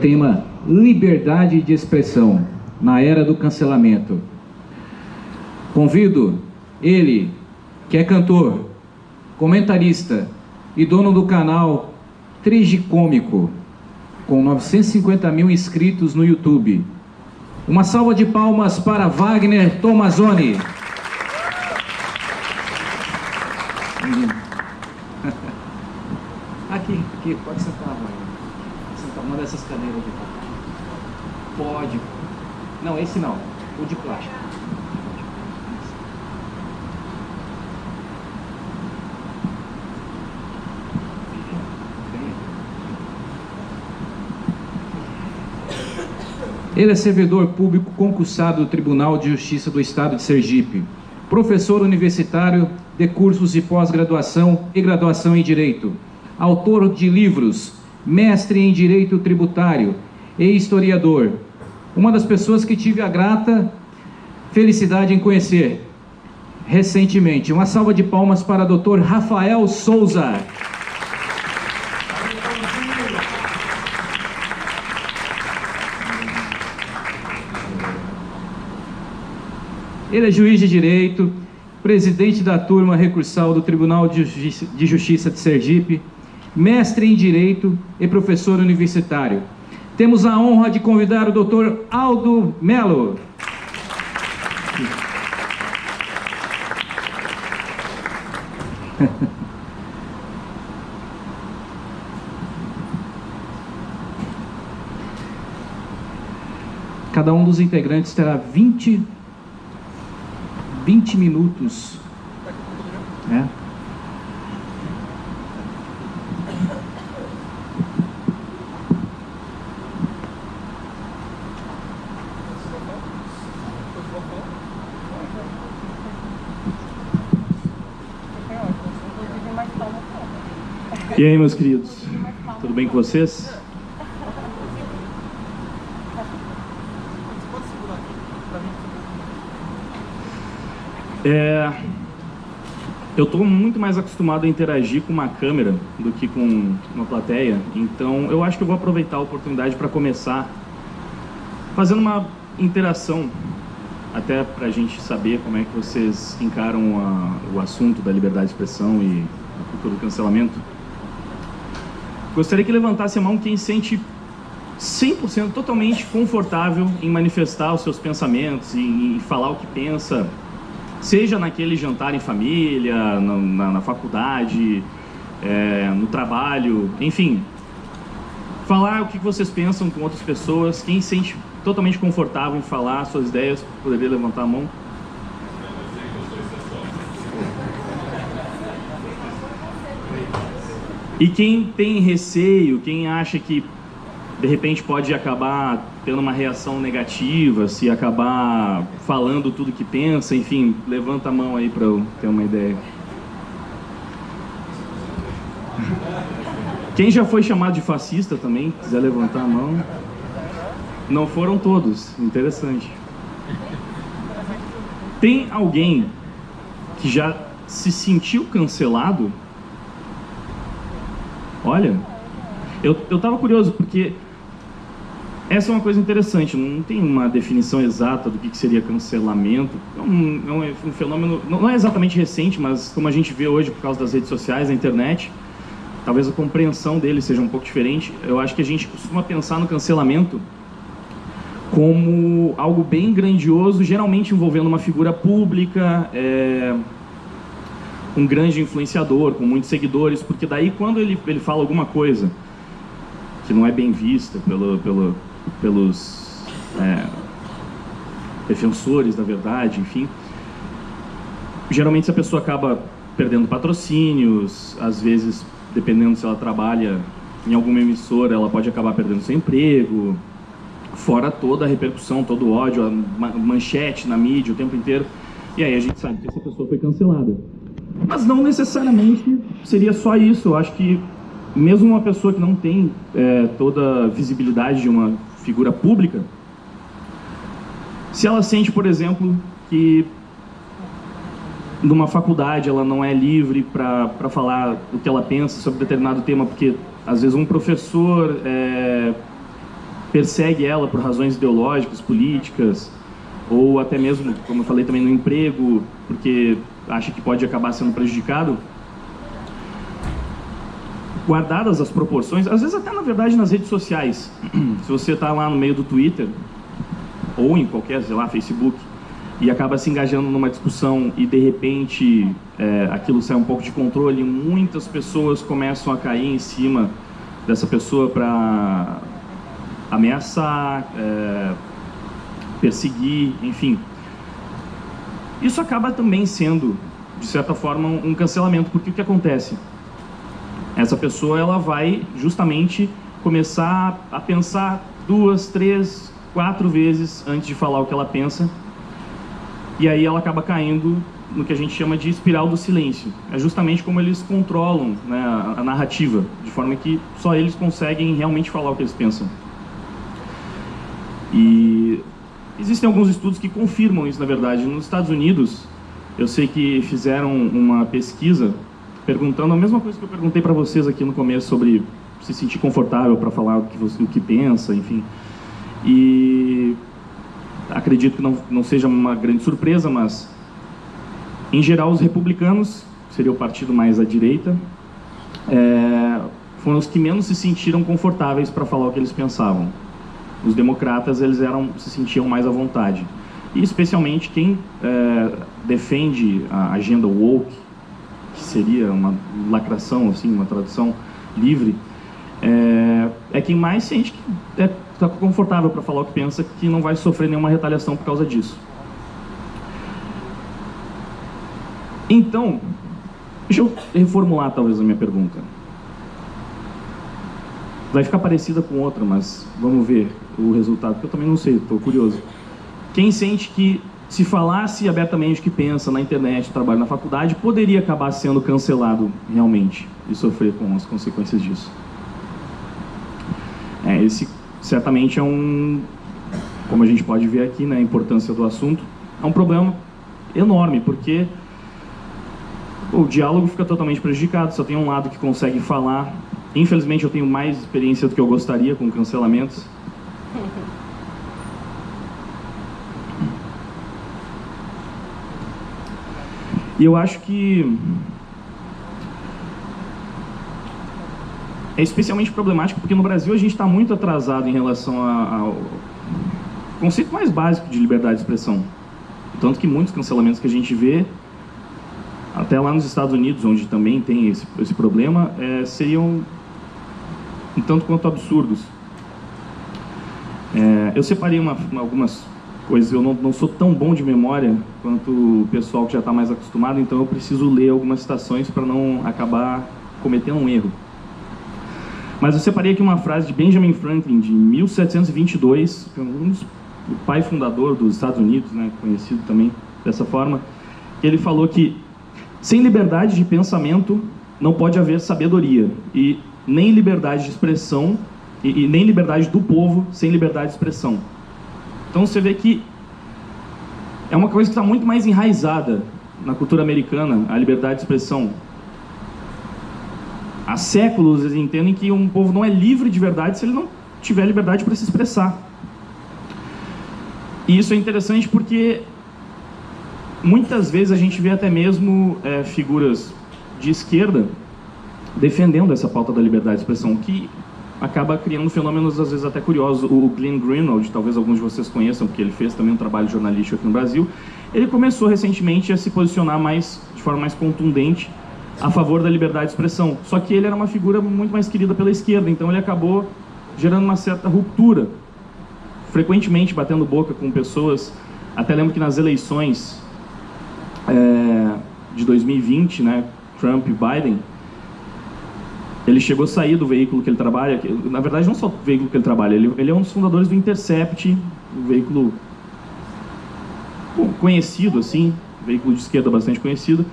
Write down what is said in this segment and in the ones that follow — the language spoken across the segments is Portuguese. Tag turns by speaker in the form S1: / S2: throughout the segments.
S1: Tema: liberdade de expressão na era do cancelamento. Convido ele, que é cantor, comentarista e dono do canal Trigicômico, com 950 mil inscritos no YouTube. Uma salva de palmas para Wagner Tomazoni. Aqui, pode sentar, Wagner. Sentar uma dessas cadeiras aqui. Pode. Não, esse não. O de plástico. Ele é servidor público concursado do Tribunal de Justiça do Estado de Sergipe, professor universitário de cursos de pós-graduação e graduação em Direito, autor de livros, mestre em Direito Tributário e historiador. Uma das pessoas que tive a grata felicidade em conhecer recentemente. Uma salva de palmas para o Dr. Rafael Souza. Ele é juiz de direito, presidente da turma recursal do Tribunal de Justiça de Sergipe, mestre em direito e professor universitário. Temos a honra de convidar o Dr. Aldo Melo. Cada um dos integrantes terá 20 minutos. E aí, meus queridos, tudo bem com vocês? Eu estou muito mais acostumado a interagir com uma câmera do que com uma plateia, então eu acho que eu vou aproveitar a oportunidade para começar fazendo uma interação, até para a gente saber como é que vocês encaram o assunto da liberdade de expressão e a cultura do cancelamento. Gostaria que levantasse a mão quem sente 100% totalmente confortável em manifestar os seus pensamentos, em falar o que pensa, seja naquele jantar em família, na faculdade, no trabalho, enfim. Falar o que vocês pensam com outras pessoas. Quem se sente totalmente confortável em falar suas ideias, poderia levantar a mão. E quem tem receio, quem acha que de repente pode acabar tendo uma reação negativa, se acabar falando tudo que pensa, enfim, levanta a mão aí para eu ter uma ideia. Quem já foi chamado de fascista também, quiser levantar a mão. Não foram todos, interessante. Tem alguém que já se sentiu cancelado? Olha, eu tava curioso porque essa é uma coisa interessante, não tem uma definição exata do que seria cancelamento. É um fenômeno, não é exatamente recente, mas como a gente vê hoje por causa das redes sociais, da internet, talvez a compreensão dele seja um pouco diferente. Eu acho que a gente costuma pensar no cancelamento como algo bem grandioso, geralmente envolvendo uma figura pública, um grande influenciador, com muitos seguidores, porque daí quando ele fala alguma coisa que não é bem vista pelos defensores da verdade, enfim, geralmente essa pessoa acaba perdendo patrocínios, às vezes, dependendo se ela trabalha em alguma emissora, ela pode acabar perdendo seu emprego, fora toda a repercussão, todo o ódio, a manchete na mídia o tempo inteiro, e aí a gente sabe que essa pessoa foi cancelada. Mas não necessariamente seria só isso. Eu acho que mesmo uma pessoa que não tem toda a visibilidade de uma figura pública, se ela sente, por exemplo, que numa faculdade ela não é livre para falar o que ela pensa sobre determinado tema, porque às vezes um professor persegue ela por razões ideológicas, políticas, ou até mesmo, como eu falei também, no emprego, porque acha que pode acabar sendo prejudicado, guardadas as proporções, às vezes até na verdade nas redes sociais, se você está lá no meio do Twitter, ou em qualquer, sei lá, Facebook, e acaba se engajando numa discussão e de repente aquilo sai um pouco de controle, muitas pessoas começam a cair em cima dessa pessoa para ameaçar, perseguir, enfim. Isso acaba também sendo, de certa forma, um cancelamento, porque o que acontece? Essa pessoa ela vai justamente começar a pensar 2, 3, 4 vezes antes de falar o que ela pensa, e aí ela acaba caindo no que a gente chama de espiral do silêncio. É justamente como eles controlam, né, a narrativa, de forma que só eles conseguem realmente falar o que eles pensam. E existem alguns estudos que confirmam isso, na verdade. Nos Estados Unidos, eu sei que fizeram uma pesquisa perguntando a mesma coisa que eu perguntei para vocês aqui no começo, sobre se sentir confortável para falar o que pensa, enfim. E acredito que não seja uma grande surpresa, mas em geral os republicanos, que seria o partido mais à direita, foram os que menos se sentiram confortáveis para falar o que eles pensavam. Os democratas eles se sentiam mais à vontade. E especialmente quem defende a agenda woke, que seria uma lacração, assim, uma tradução livre, é quem mais sente que está confortável para falar o que pensa, que não vai sofrer nenhuma retaliação por causa disso. Então, deixa eu reformular talvez a minha pergunta. Vai ficar parecida com outra, mas vamos ver o resultado, porque eu também não sei, estou curioso. Quem sente que se falasse abertamente o que pensa na internet, trabalho na faculdade, poderia acabar sendo cancelado realmente e sofrer com as consequências disso? Esse certamente é como a gente pode ver aqui, né, a importância do assunto, é um problema enorme, porque o diálogo fica totalmente prejudicado, só tem um lado que consegue falar. Infelizmente eu tenho mais experiência do que eu gostaria com cancelamentos. E eu acho que é especialmente problemático porque no Brasil a gente está muito atrasado em relação ao conceito mais básico de liberdade de expressão. Tanto que muitos cancelamentos que a gente vê, até lá nos Estados Unidos, onde também tem esse problema, seriam um tanto quanto absurdos. Eu separei algumas coisas, eu não sou tão bom de memória quanto o pessoal que já está mais acostumado, então eu preciso ler algumas citações para não acabar cometendo um erro. Mas eu separei aqui uma frase de Benjamin Franklin, de 1722, o pai fundador dos Estados Unidos, né, conhecido também dessa forma, que ele falou que sem liberdade de pensamento não pode haver sabedoria, e nem liberdade de expressão, e nem liberdade do povo sem liberdade de expressão. Então você vê que é uma coisa que está muito mais enraizada na cultura americana, a liberdade de expressão. Há séculos eles entendem que um povo não é livre de verdade se ele não tiver liberdade para se expressar. E isso é interessante porque muitas vezes a gente vê até mesmo figuras de esquerda defendendo essa pauta da liberdade de expressão, que acaba criando fenômenos às vezes até curiosos. O Glenn Greenwald, talvez alguns de vocês conheçam, porque ele fez também um trabalho jornalístico aqui no Brasil, ele começou recentemente a se posicionar de forma mais contundente a favor da liberdade de expressão. Só que ele era uma figura muito mais querida pela esquerda, então ele acabou gerando uma certa ruptura, frequentemente batendo boca com pessoas. Até lembro que nas eleições de 2020, né, Trump e Biden, ele chegou a sair do veículo que ele trabalha, na verdade não só do veículo que ele trabalha, ele é um dos fundadores do Intercept, um veículo conhecido, assim, veículo de esquerda bastante conhecido,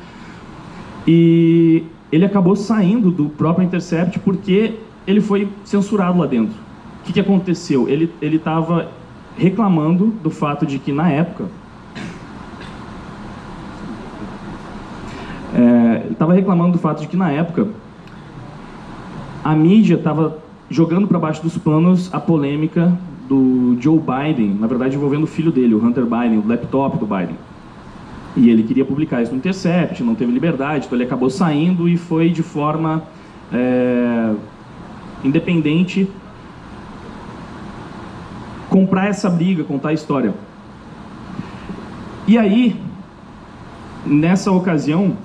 S1: e ele acabou saindo do próprio Intercept porque ele foi censurado lá dentro. O que aconteceu? Ele estava reclamando do fato de que na época, a mídia estava jogando para baixo dos panos a polêmica do Joe Biden, na verdade envolvendo o filho dele, o Hunter Biden, o laptop do Biden. E ele queria publicar isso no Intercept, não teve liberdade, então ele acabou saindo e foi de forma independente comprar essa briga, contar a história. E aí, nessa ocasião,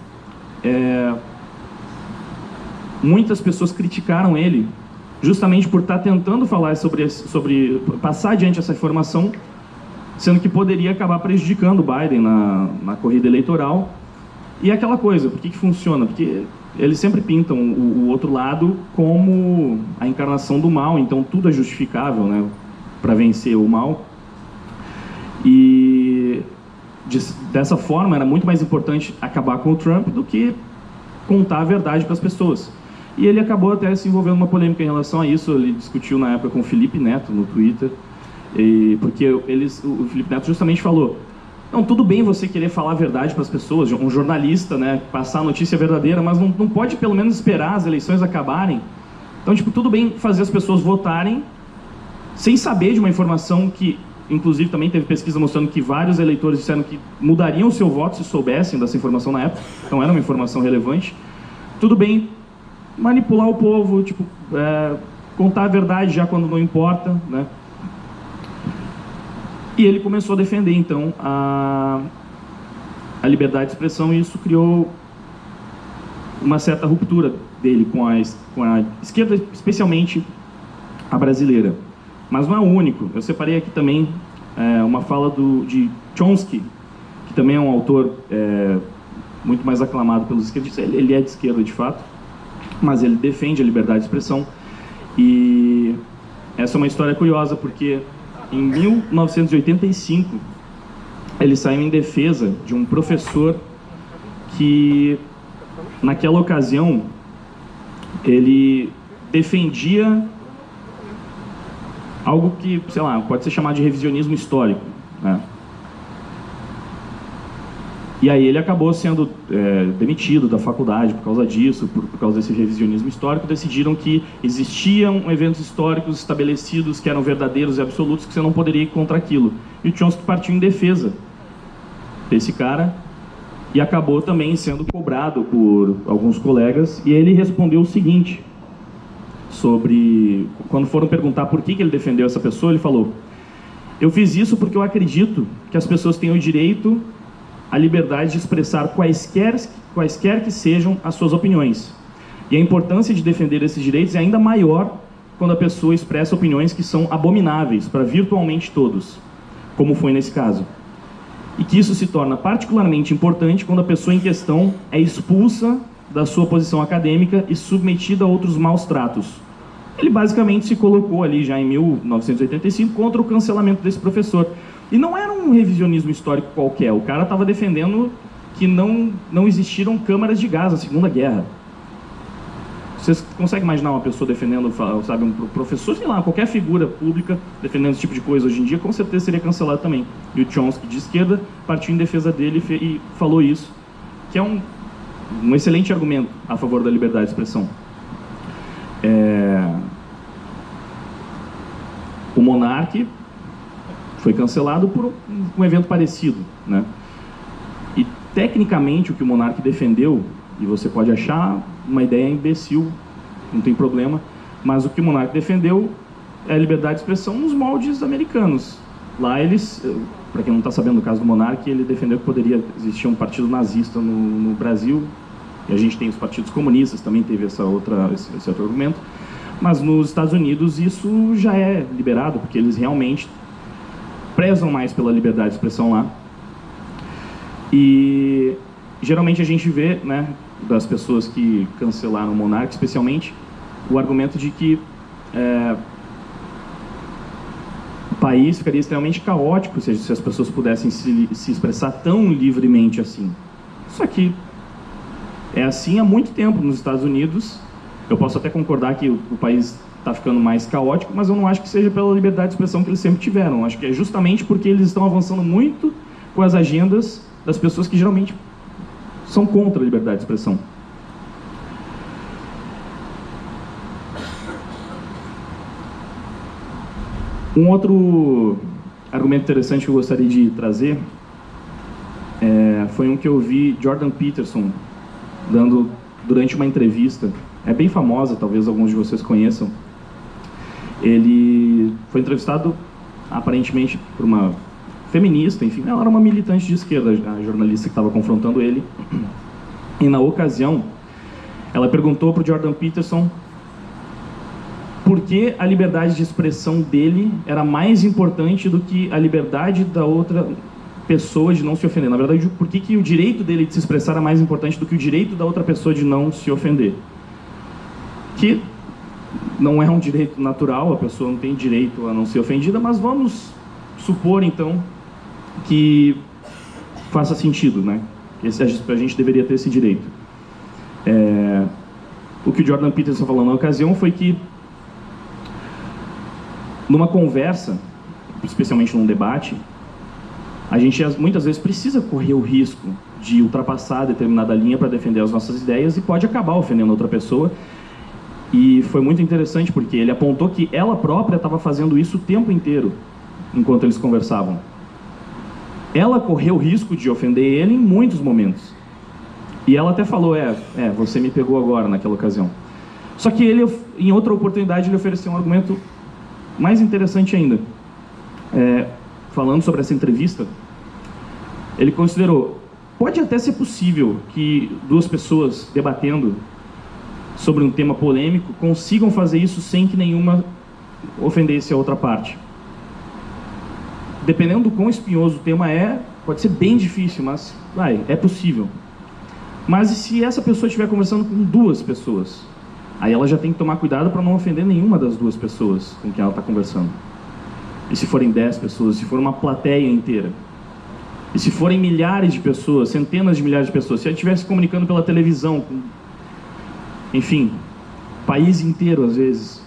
S1: muitas pessoas criticaram ele justamente por estar tentando falar sobre passar adiante essa informação, sendo que poderia acabar prejudicando o Biden na corrida eleitoral. E aquela coisa, por que funciona? Porque eles sempre pintam o outro lado como a encarnação do mal, então tudo é justificável, né, para vencer o mal. E dessa forma era muito mais importante acabar com o Trump do que contar a verdade para as pessoas. E ele acabou até se envolvendo numa polêmica em relação a isso. Ele discutiu na época com o Felipe Neto no Twitter, porque o Felipe Neto justamente falou: não, tudo bem você querer falar a verdade para as pessoas, um jornalista, né, passar a notícia verdadeira, mas não pode pelo menos esperar as eleições acabarem. Então, tipo, tudo bem fazer as pessoas votarem sem saber de uma informação que, inclusive, também teve pesquisa mostrando que vários eleitores disseram que mudariam o seu voto se soubessem dessa informação na época, então era uma informação relevante. Tudo bem manipular o povo, tipo, contar a verdade já quando não importa, né? E ele começou a defender, então, a liberdade de expressão, e isso criou uma certa ruptura dele com a esquerda, especialmente a brasileira. Mas não é o único. Eu separei aqui também uma fala de Chomsky, que também é um autor muito mais aclamado pelos esquerdistas. Ele é de esquerda, de fato, mas ele defende a liberdade de expressão. E essa é uma história curiosa, porque em 1985, ele saiu em defesa de um professor que, naquela ocasião, ele defendia algo que, sei lá, pode ser chamado de revisionismo histórico, né? E aí ele acabou sendo demitido da faculdade por causa disso, por causa desse revisionismo histórico. Decidiram que existiam eventos históricos estabelecidos que eram verdadeiros e absolutos, que você não poderia ir contra aquilo. E o Chomsky partiu em defesa desse cara e acabou também sendo cobrado por alguns colegas. E ele respondeu o seguinte, quando foram perguntar por que ele defendeu essa pessoa, ele falou: eu fiz isso porque eu acredito que as pessoas têm o direito a liberdade de expressar quaisquer que sejam as suas opiniões. E a importância de defender esses direitos é ainda maior quando a pessoa expressa opiniões que são abomináveis para virtualmente todos, como foi nesse caso. E que isso se torna particularmente importante quando a pessoa em questão é expulsa da sua posição acadêmica e submetida a outros maus tratos. Ele basicamente se colocou ali já em 1985 contra o cancelamento desse professor. E não era um revisionismo histórico qualquer, o cara estava defendendo que não existiram câmaras de gás na Segunda Guerra. Vocês conseguem imaginar uma pessoa defendendo, sabe, um professor, sei lá, qualquer figura pública defendendo esse tipo de coisa hoje em dia, com certeza seria cancelado também. E o Chomsky, de esquerda, partiu em defesa dele e falou isso, que é um excelente argumento a favor da liberdade de expressão. O Monark foi cancelado por um evento parecido, né? E, tecnicamente, o que o Monark defendeu, e você pode achar uma ideia imbecil, não tem problema, mas o que o Monark defendeu é a liberdade de expressão nos moldes americanos. Lá eles, para quem não está sabendo do caso do Monark, ele defendeu que poderia existir um partido nazista no Brasil, e a gente tem os partidos comunistas, também teve esse outro argumento, mas nos Estados Unidos isso já é liberado, porque eles realmente prezam mais pela liberdade de expressão lá. E geralmente a gente vê, né, das pessoas que cancelaram o Monark, especialmente, o argumento de que o país ficaria extremamente caótico se as pessoas pudessem se expressar tão livremente assim. Só que é assim há muito tempo nos Estados Unidos. Eu posso até concordar que o país está ficando mais caótico, mas eu não acho que seja pela liberdade de expressão que eles sempre tiveram. Acho que é justamente porque eles estão avançando muito com as agendas das pessoas que geralmente são contra a liberdade de expressão. Um outro argumento interessante que eu gostaria de trazer foi um que eu vi Jordan Peterson dando durante uma entrevista. É bem famosa, talvez alguns de vocês conheçam. Ele foi entrevistado, aparentemente, por uma feminista, enfim, ela era uma militante de esquerda, a jornalista que estava confrontando ele. E na ocasião, ela perguntou para o Jordan Peterson por que a liberdade de expressão dele era mais importante do que a liberdade da outra pessoa de não se ofender. Na verdade, por que o direito dele de se expressar era mais importante do que o direito da outra pessoa de não se ofender. Que não é um direito natural, a pessoa não tem direito a não ser ofendida, mas vamos supor, então, que faça sentido, né? A gente deveria ter esse direito. O que o Jordan Peterson falou na ocasião foi que, numa conversa, especialmente num debate, a gente muitas vezes precisa correr o risco de ultrapassar determinada linha para defender as nossas ideias e pode acabar ofendendo outra pessoa. E foi muito interessante porque ele apontou que ela própria estava fazendo isso o tempo inteiro, enquanto eles conversavam. Ela correu o risco de ofender ele em muitos momentos. E ela até falou, você me pegou agora naquela ocasião. Só que ele, em outra oportunidade, ele ofereceu um argumento mais interessante ainda. Falando sobre essa entrevista, ele considerou, pode até ser possível que duas pessoas debatendo sobre um tema polêmico consigam fazer isso sem que nenhuma ofendesse a outra parte. Dependendo do quão espinhoso o tema pode ser bem difícil, mas é possível. Mas e se essa pessoa estiver conversando com duas pessoas? Aí ela já tem que tomar cuidado para não ofender nenhuma das duas pessoas com quem ela está conversando. E se forem 10 pessoas, se for uma plateia inteira? E se forem milhares de pessoas, centenas de milhares de pessoas? Se ela estivesse comunicando pela televisão, enfim, país inteiro às vezes,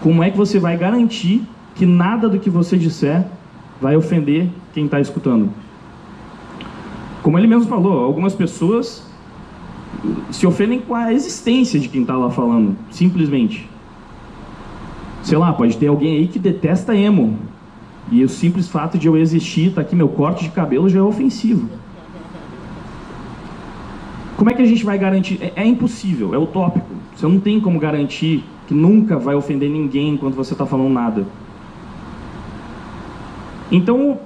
S1: como é que você vai garantir que nada do que você disser vai ofender quem está escutando? Como ele mesmo falou, algumas pessoas se ofendem com a existência de quem está lá falando, simplesmente. Sei lá, pode ter alguém aí que detesta emo, e o simples fato de eu existir, tá aqui meu corte de cabelo, já é ofensivo. Como é que a gente vai garantir? É impossível, é utópico. Você não tem como garantir que nunca vai ofender ninguém enquanto você está falando nada. Então,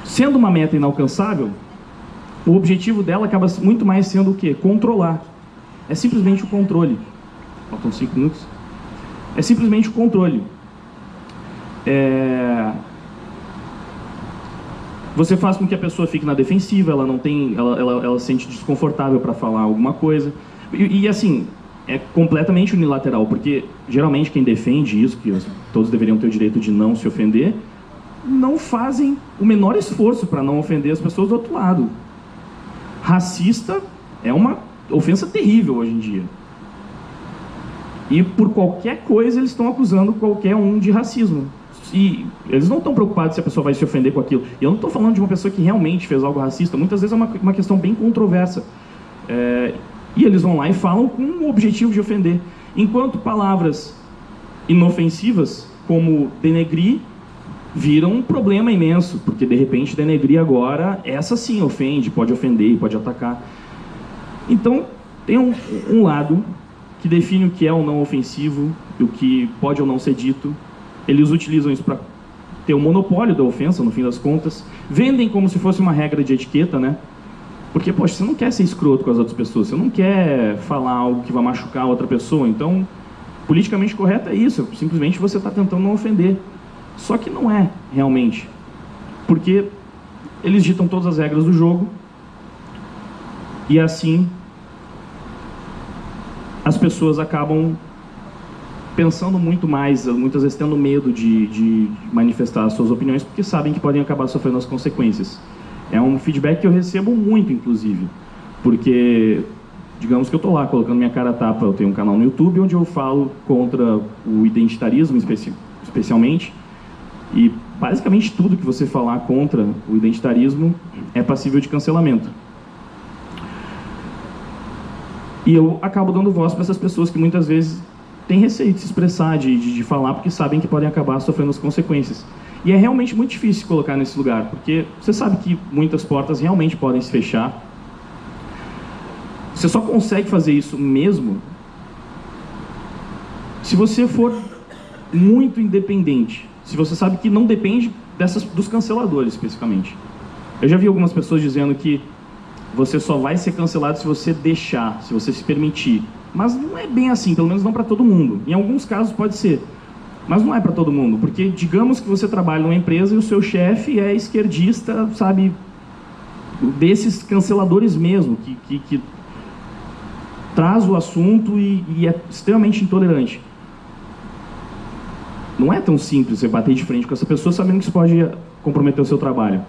S1: sendo uma meta inalcançável, o objetivo dela acaba muito mais sendo o quê? Controlar. É simplesmente o controle. Faltam 5 minutos. É simplesmente o controle. Você faz com que a pessoa fique na defensiva, ela se sente desconfortável para falar alguma coisa. E assim, é completamente unilateral, porque geralmente quem defende isso, que todos deveriam ter o direito de não se ofender, não fazem o menor esforço para não ofender as pessoas do outro lado. Racista é uma ofensa terrível hoje em dia. E por qualquer coisa eles estão acusando qualquer um de racismo. E eles não estão preocupados se a pessoa vai se ofender com aquilo. E eu não estou falando de uma pessoa que realmente fez algo racista. Muitas vezes é uma questão bem controversa. E eles vão lá e falam com o objetivo de ofender. Enquanto palavras inofensivas, como denegrir, viram um problema imenso. Porque, de repente, denegrir agora, essa sim ofende, pode ofender e pode atacar. Então, tem um lado que define o que é ou não ofensivo, o que pode ou não ser dito. Eles utilizam isso para ter o monopólio da ofensa, no fim das contas. Vendem como se fosse uma regra de etiqueta, né? Porque, poxa, você não quer ser escroto com as outras pessoas, você não quer falar algo que vai machucar a outra pessoa. Então, politicamente correto é isso, simplesmente você está tentando não ofender. Só que não é, realmente. Porque eles ditam todas as regras do jogo e assim as pessoas acabam pensando muito mais, muitas vezes tendo medo de manifestar as suas opiniões, porque sabem que podem acabar sofrendo as consequências. É um feedback que eu recebo muito, inclusive, porque, digamos que eu estou lá colocando minha cara a tapa, eu tenho um canal no YouTube onde eu falo contra o identitarismo, especialmente, e basicamente tudo que você falar contra o identitarismo é passível de cancelamento. E eu acabo dando voz para essas pessoas que muitas vezes têm receio de se expressar, de falar, porque sabem que podem acabar sofrendo as consequências. E é realmente muito difícil se colocar nesse lugar, porque você sabe que muitas portas realmente podem se fechar. Você só consegue fazer isso mesmo se você for muito independente, se você sabe que não depende dos canceladores, especificamente. Eu já vi algumas pessoas dizendo que você só vai ser cancelado se você deixar, se você se permitir. Mas não é bem assim, pelo menos não para todo mundo. Em alguns casos pode ser, mas não é para todo mundo, porque digamos que você trabalha numa empresa e o seu chefe é esquerdista, sabe, desses canceladores mesmo, que traz o assunto e é extremamente intolerante. Não é tão simples você bater de frente com essa pessoa sabendo que isso pode comprometer o seu trabalho.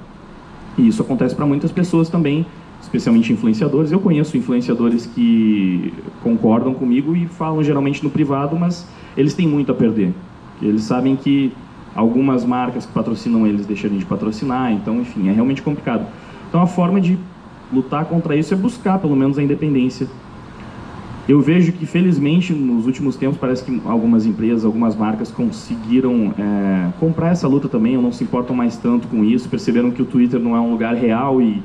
S1: E isso acontece para muitas pessoas também, especialmente influenciadores. Eu conheço influenciadores que concordam comigo e falam geralmente no privado, mas eles têm muito a perder. Eles sabem que algumas marcas que patrocinam eles deixarem de patrocinar, então, enfim, é realmente complicado. Então, a forma de lutar contra isso é buscar, pelo menos, a independência. Eu vejo que, felizmente, nos últimos tempos, parece que algumas empresas, algumas marcas conseguiram comprar essa luta também, ou não se importam mais tanto com isso, perceberam que o Twitter não é um lugar real e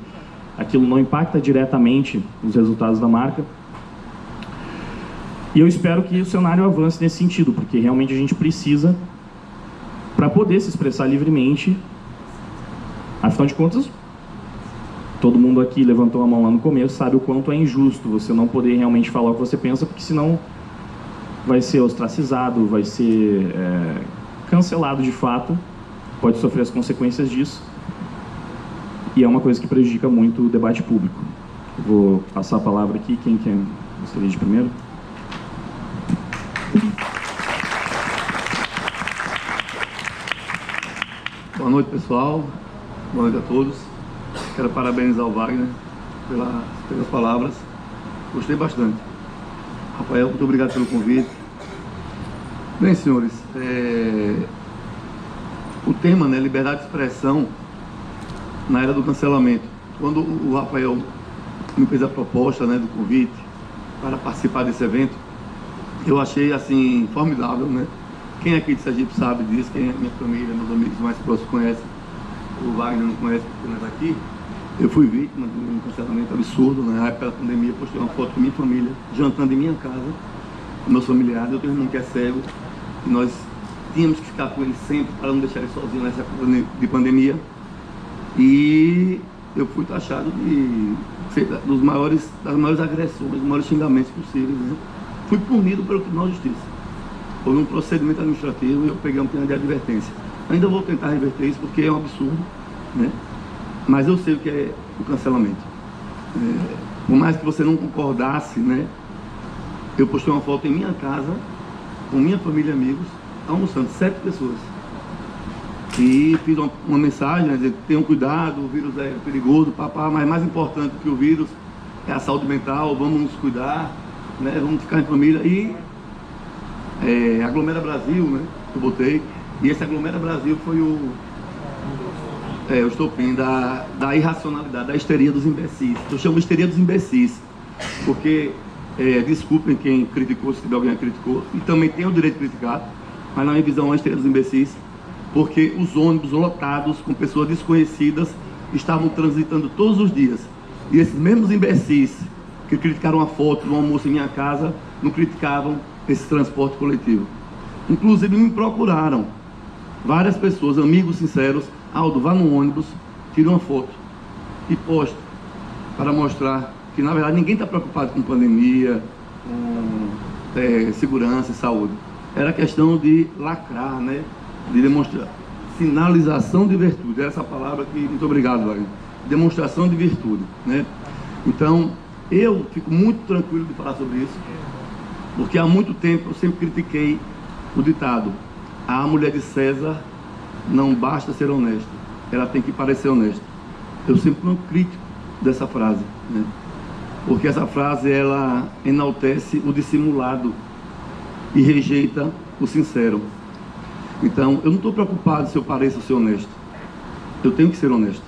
S1: aquilo não impacta diretamente os resultados da marca. E eu espero que o cenário avance nesse sentido, porque realmente a gente precisa, para poder se expressar livremente, afinal de contas, todo mundo aqui levantou a mão lá no começo, sabe o quanto é injusto você não poder realmente falar o que você pensa, porque senão vai ser ostracizado, vai ser cancelado de fato, pode sofrer as consequências disso, e é uma coisa que prejudica muito o debate público. Eu vou passar a palavra aqui, quem gostaria de primeiro?
S2: Boa noite, pessoal. Boa noite a todos. Quero parabenizar o Wagner pelas palavras. Gostei bastante. Rafael, muito obrigado pelo convite. Bem, senhores, o tema, né, liberdade de expressão na era do cancelamento. Quando o Rafael me fez a proposta, né, do convite para participar desse evento, eu achei, assim, formidável, né? Quem aqui de Sergipe sabe disso, quem é minha família, meus amigos mais próximos conhecem. O Wagner não conhece porque não é daqui. Eu fui vítima de um cancelamento absurdo, na época da pandemia. Postei uma foto com minha família, jantando em minha casa, com meus familiares. Eu tenho um irmão que é cego, e nós tínhamos que ficar com ele sempre para não deixar ele sozinho nessa época de pandemia. E eu fui taxado das maiores agressões, dos maiores xingamentos possíveis, né? Fui punido pelo Tribunal de Justiça. Houve um procedimento administrativo e eu peguei um pena de advertência. Ainda vou tentar reverter isso porque é um absurdo, né? Mas eu sei o que é o cancelamento. Por mais que você não concordasse, né? Eu postei uma foto em minha casa, com minha família e amigos, almoçando, 7 pessoas. E fiz uma mensagem, né, dizendo, tenham cuidado, o vírus é perigoso, papá, mas mais importante que o vírus é a saúde mental, vamos nos cuidar, né? Vamos ficar em família. E Aglomera Brasil, né? Eu botei. E esse Aglomera Brasil foi o estopim da irracionalidade, da histeria dos imbecis. Eu chamo de histeria dos imbecis, porque, desculpem quem criticou, se tiver alguém que criticou, e também tem o direito de criticar, mas na minha visão é a histeria dos imbecis, porque os ônibus lotados com pessoas desconhecidas estavam transitando todos os dias. E esses mesmos imbecis que criticaram a foto de um almoço em minha casa, não criticavam esse transporte coletivo. Inclusive me procuraram várias pessoas, amigos sinceros: Aldo, vá no ônibus, tire uma foto e poste, para mostrar que na verdade ninguém está preocupado com pandemia, com segurança e saúde. Era questão de lacrar, né? De demonstrar sinalização de virtude. Essa palavra aqui, muito obrigado, Wagner. Demonstração de virtude, né? Então, eu fico muito tranquilo de falar sobre isso, porque há muito tempo eu sempre critiquei o ditado: a mulher de César não basta ser honesta, ela tem que parecer honesta. Eu sempre fui um crítico dessa frase, né? Porque essa frase, ela enaltece o dissimulado e rejeita o sincero. Então, eu não estou preocupado se eu pareço ser honesto. Eu tenho que ser honesto.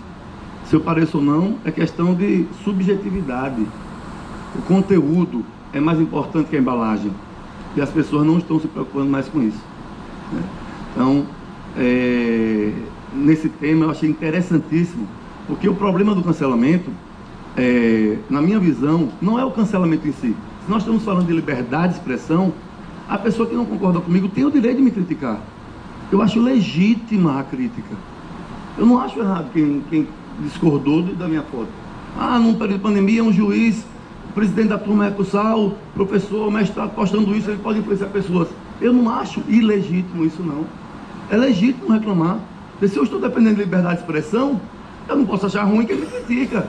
S2: Se eu pareço ou não, é questão de subjetividade. O conteúdo é mais importante que a embalagem. E as pessoas não estão se preocupando mais com isso, né? Então, nesse tema eu achei interessantíssimo, porque o problema do cancelamento, na minha visão, não é o cancelamento em si. Se nós estamos falando de liberdade de expressão, a pessoa que não concorda comigo tem o direito de me criticar. Eu acho legítima a crítica. Eu não acho errado quem discordou da minha foto. Num período de pandemia, um juiz, o presidente da turma é Cursal, professor, mestrado, postando isso, ele pode influenciar pessoas. Eu não acho ilegítimo isso, não. É legítimo reclamar. Porque se eu estou dependendo de liberdade de expressão, eu não posso achar ruim quem me critica.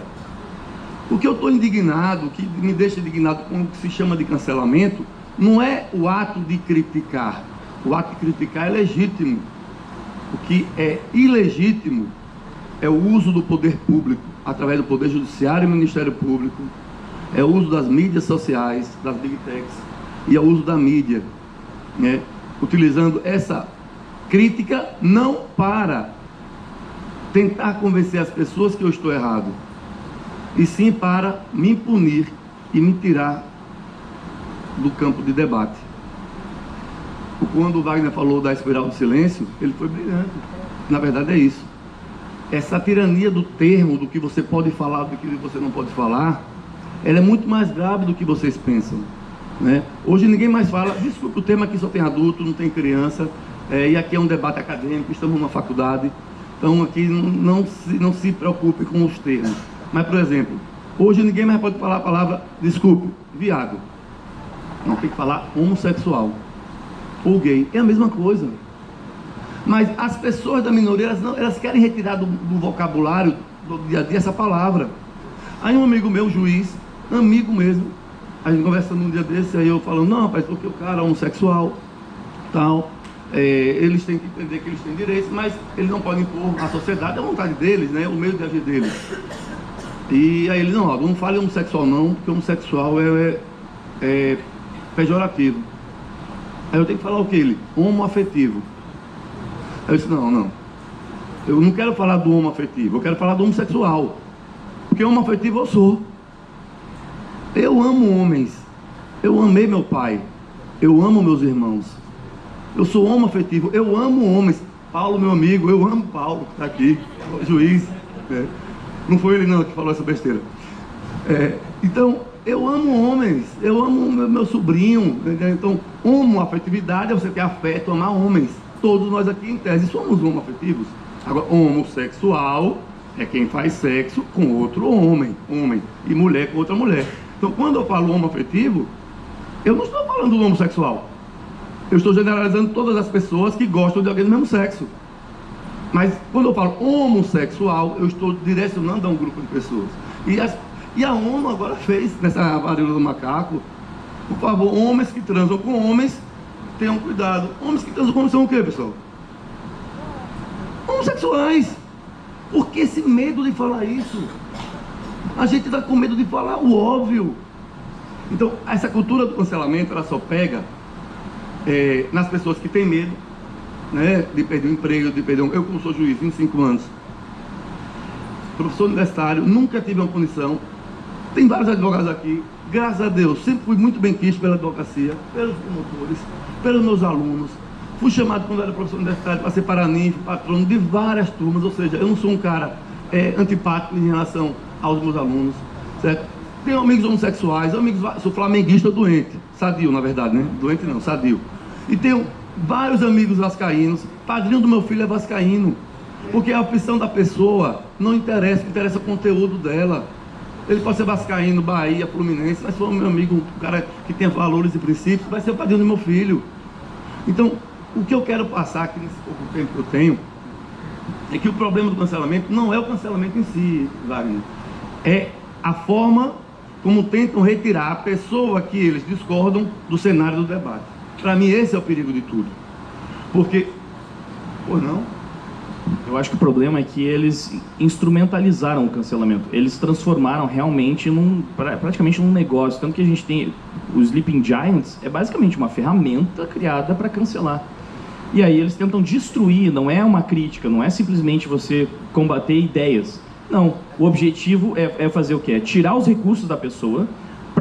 S2: O que eu estou indignado, o que me deixa indignado com o que se chama de cancelamento, não é o ato de criticar. O ato de criticar é legítimo. O que é ilegítimo é o uso do poder público, através do Poder Judiciário e Ministério Público, é o uso das mídias sociais, das Big Techs, e é o uso da mídia, né? Utilizando essa crítica não para tentar convencer as pessoas que eu estou errado, e sim para me punir e me tirar do campo de debate. Quando o Wagner falou da espiral do silêncio, ele foi brilhante. Na verdade é isso. Essa tirania do termo, do que você pode falar, do que você não pode falar, ela é muito mais grave do que vocês pensam, né? Hoje ninguém mais fala, desculpa, o tema aqui só tem adulto, não tem criança, e aqui é um debate acadêmico, estamos numa faculdade, então aqui não se preocupe com os termos. Mas, por exemplo, hoje ninguém mais pode falar a palavra, desculpe, viado. Não, tem que falar homossexual ou gay, é a mesma coisa. Mas as pessoas da minoria, elas querem retirar do vocabulário do dia a dia essa palavra. Aí um amigo meu, juiz, amigo mesmo, a gente conversando um dia desse, aí eu falando, não, rapaz, porque o cara é homossexual, tal, eles têm que entender que eles têm direitos, mas eles não podem impor à sociedade a vontade deles, né, o meio de agir deles. E aí ele, não fale homossexual não, porque homossexual é pejorativo. Aí eu tenho que falar o que ele? Homoafetivo. Aí eu disse, não, eu não quero falar do homoafetivo, eu quero falar do homossexual. Porque homoafetivo eu sou. Eu amo homens. Eu amei meu pai. Eu amo meus irmãos. Eu sou homoafetivo. Eu amo homens. Paulo, meu amigo, eu amo Paulo, que está aqui, juiz. Não foi ele não que falou essa besteira. Então, eu amo homens. Eu amo meu sobrinho. Então, homoafetividade é você ter afeto, amar homens. Todos nós aqui, em tese, somos homoafetivos. Agora, homossexual é quem faz sexo com outro homem, e mulher com outra mulher. Então, quando eu falo homoafetivo, eu não estou falando do homossexual. Eu estou generalizando todas as pessoas que gostam de alguém do mesmo sexo. Mas, quando eu falo homossexual, eu estou direcionando a um grupo de pessoas. E a ONU agora fez, nessa varíola do macaco, por favor, homens que transam com homens, tenham cuidado. Homens que transam com homens são o quê, pessoal? Homossexuais. Por que esse medo de falar isso? A gente está com medo de falar o óbvio. Então, essa cultura do cancelamento, ela só pega nas pessoas que têm medo, né, de perder o emprego, de perder Eu, como sou juiz, 25 anos, professor universitário, nunca tive uma punição. Tem vários advogados aqui, graças a Deus, sempre fui muito bem quisto pela advocacia, pelos promotores, pelos meus alunos. Fui chamado quando era professor universitário para ser paraninfo, patrono de várias turmas, ou seja, eu não sou um cara antipático em relação aos meus alunos, certo? Tenho amigos homossexuais, sou flamenguista doente, sadio na verdade, né? Doente não, sadio. E tenho vários amigos vascaínos, padrinho do meu filho é vascaíno, porque a opção da pessoa não interessa, interessa o conteúdo dela. Ele pode ser vascaíno, Bahia, Fluminense, mas se for meu amigo, um cara que tem valores e princípios, vai ser o padrinho do meu filho. Então, o que eu quero passar aqui nesse pouco tempo que eu tenho, é que o problema do cancelamento não é o cancelamento em si, Wagner. É a forma como tentam retirar a pessoa que eles discordam do cenário do debate. Para mim, esse é o perigo de tudo. Porque, pois não?
S1: Eu acho que o problema é que eles instrumentalizaram o cancelamento. Eles transformaram realmente praticamente num negócio. Tanto que a gente tem o Sleeping Giants, é basicamente uma ferramenta criada para cancelar. E aí eles tentam destruir, não é uma crítica, não é simplesmente você combater ideias. Não, o objetivo é fazer o quê? É tirar os recursos da pessoa